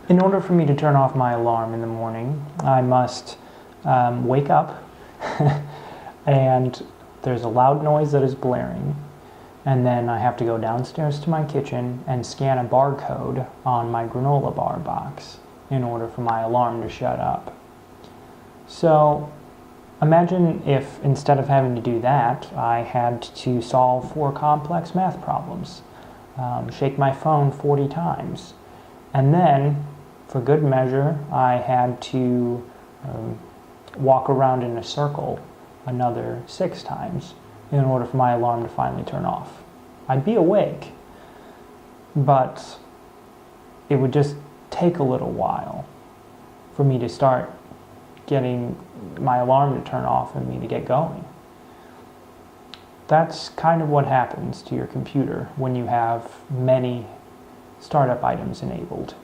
In order for me to turn off my alarm in the morning, I must wake up and there's a loud noise that is blaring, and then I have to go downstairs to my kitchen and scan a barcode on my granola bar box in order for my alarm to shut up. So imagine if instead of having to do that, I had to solve 4 complex math problems, shake my phone 40 times, and then, for good measure, I had to walk around in a circle another 6 times in order for my alarm to finally turn off. I'd be awake, but it would just take a little while for me to start getting my alarm to turn off and me to get going. That's kind of what happens to your computer when you have many startup items enabled.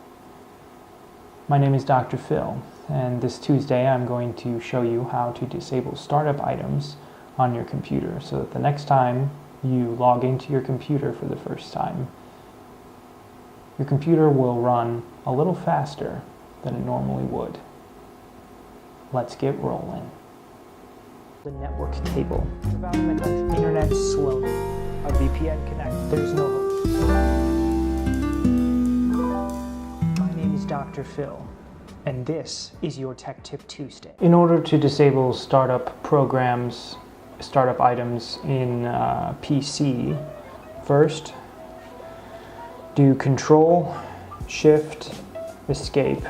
My name is Dr. Phil, and this Tuesday I'm going to show you how to disable startup items on your computer so that the next time you log into your computer for the first time, your computer will run a little faster than it normally would. Let's get rolling. The network table. About in the country. Internet slowly. A VPN connect. There's no host. My name is Dr. Phil, and this is your Tech Tip Tuesday. In order to disable startup programs, startup items in PC, first do Control, Shift, Escape.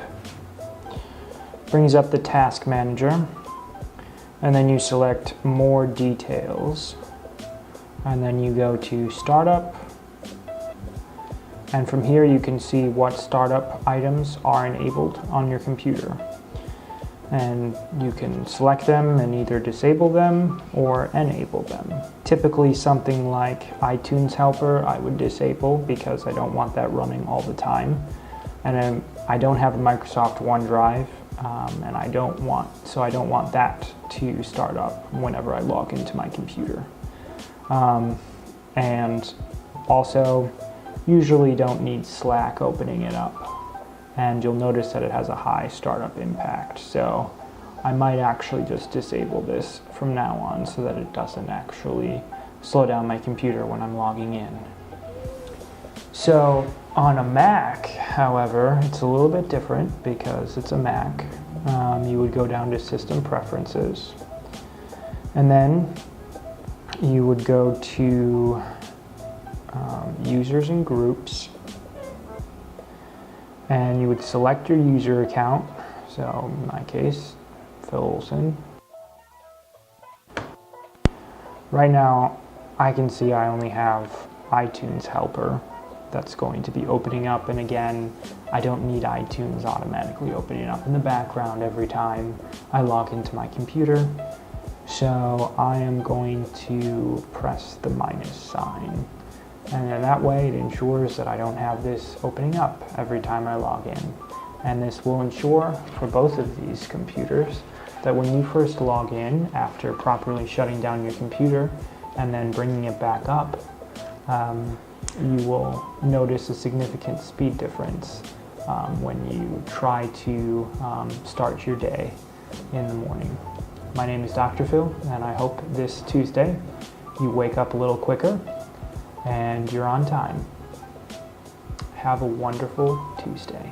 Brings up the Task Manager, and then you select More Details, and then you go to Startup, and from here you can see what startup items are enabled on your computer, and you can select them and either disable them or enable them. Typically something like iTunes Helper I would disable because I don't want that running all the time, and I don't have a Microsoft OneDrive, and I don't want that to start up whenever I log into my computer. And also, usually don't need Slack opening it up. And you'll notice that it has a high startup impact. So I might actually just disable this from now on so that it doesn't actually slow down my computer when I'm logging in. So on a Mac, however, it's a little bit different because it's a Mac. You would go down to System Preferences, and then you would go to Users and Groups, and you would select your user account. So in my case, Phil Olson. Right now, I can see I only have iTunes Helper that's going to be opening up, and again, I don't need iTunes automatically opening up in the background every time I log into my computer. So I am going to press the minus sign, and then that way it ensures that I don't have this opening up every time I log in. And this will ensure for both of these computers that when you first log in after properly shutting down your computer and then bringing it back up, you will notice a significant speed difference when you try to start your day in the morning. My name is Dr. Phil, and I hope this Tuesday you wake up a little quicker and you're on time. Have a wonderful Tuesday.